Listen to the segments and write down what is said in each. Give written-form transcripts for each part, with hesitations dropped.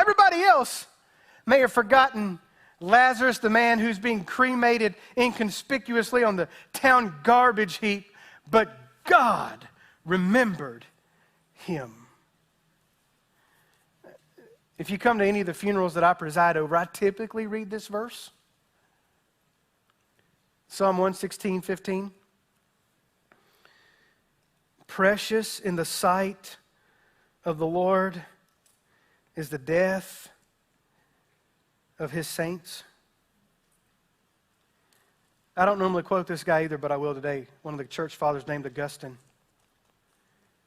Everybody else may have forgotten Lazarus, the man who's being cremated inconspicuously on the town garbage heap, but God remembered him. If you come to any of the funerals that I preside over, I typically read this verse. Psalm 116:15. Precious in the sight of the Lord is the death of his saints. I don't normally quote this guy either, but I will today. One of the church fathers named Augustine.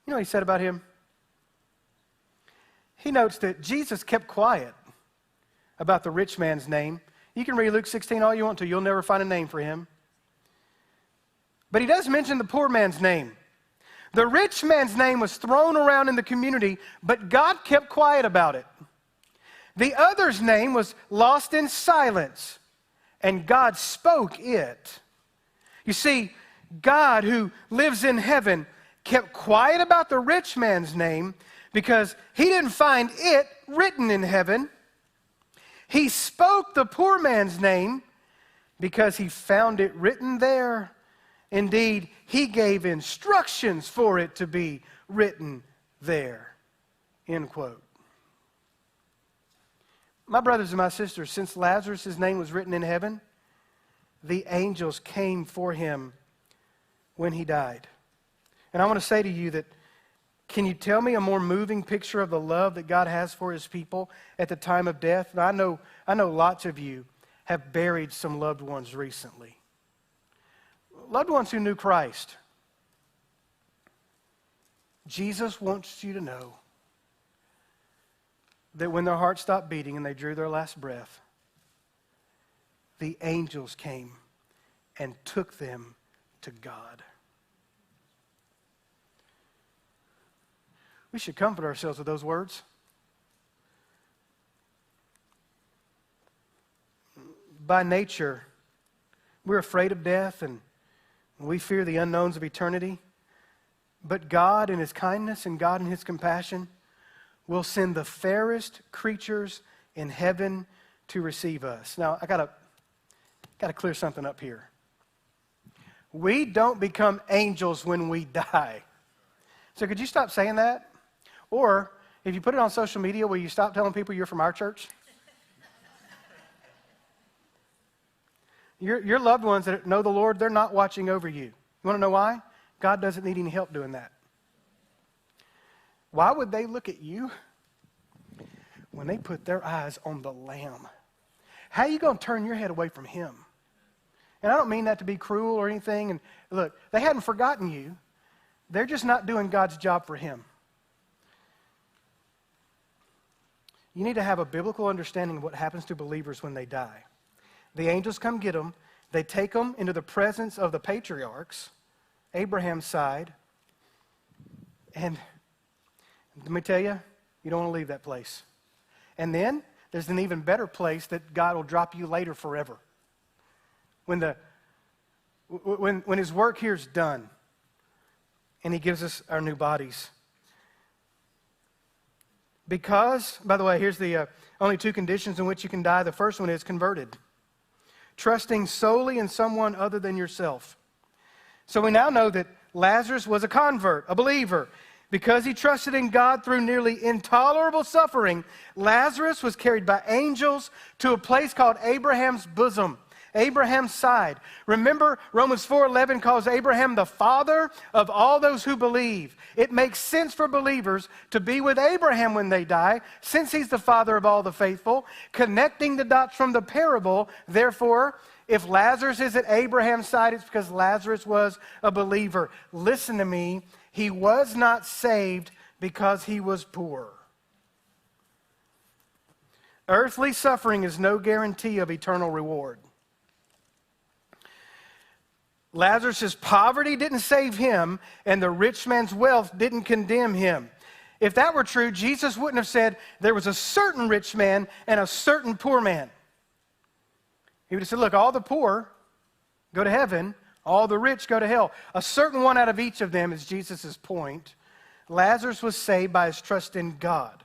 You know what he said about him? He notes that Jesus kept quiet about the rich man's name. You can read Luke 16 all you want to. You'll never find a name for him. But he does mention the poor man's name. The rich man's name was thrown around in the community, but God kept quiet about it. The other's name was lost in silence, and God spoke it. You see, God, who lives in heaven, kept quiet about the rich man's name because he didn't find it written in heaven. He spoke the poor man's name because he found it written there. Indeed, he gave instructions for it to be written there. End quote. My brothers and my sisters, since Lazarus' name was written in heaven, the angels came for him when he died. And I want to say to you that, can you tell me a more moving picture of the love that God has for his people at the time of death? Now, I know lots of you have buried some loved ones recently. Loved ones who knew Christ. Jesus wants you to know that when their heart stopped beating and they drew their last breath, the angels came and took them to God. We should comfort ourselves with those words. By nature, we're afraid of death and we fear the unknowns of eternity. But God in his kindness and God in his compassion will send the fairest creatures in heaven to receive us. Now, I gotta clear something up here. We don't become angels when we die. So could you stop saying that? Or if you put it on social media, will you stop telling people you're from our church? Your loved ones that know the Lord, they're not watching over you. You want to know why? God doesn't need any help doing that. Why would they look at you when they put their eyes on the Lamb? How are you going to turn your head away from him? And I don't mean that to be cruel or anything. And look, they hadn't forgotten you. They're just not doing God's job for him. You need to have a biblical understanding of what happens to believers when they die. The angels come get them. They take them into the presence of the patriarchs, Abraham's side. And let me tell you, you don't want to leave that place. And then there's an even better place that God will drop you later forever. When his work here is done and he gives us our new bodies. Because, by the way, here's the only two conditions in which you can die. The first one is converted. Trusting solely in someone other than yourself. So we now know that Lazarus was a convert, a believer. Because he trusted in God through nearly intolerable suffering, Lazarus was carried by angels to a place called Abraham's bosom, Abraham's side. Remember, Romans 4:11 calls Abraham the father of all those who believe. It makes sense for believers to be with Abraham when they die, since he's the father of all the faithful, connecting the dots from the parable. Therefore, if Lazarus is at Abraham's side, it's because Lazarus was a believer. Listen to me. He was not saved because he was poor. Earthly suffering is no guarantee of eternal reward. Lazarus' poverty didn't save him, and the rich man's wealth didn't condemn him. If that were true, Jesus wouldn't have said there was a certain rich man and a certain poor man. He would have said, look, all the poor go to heaven, all the rich go to hell. A certain one out of each of them is Jesus' point. Lazarus was saved by his trust in God.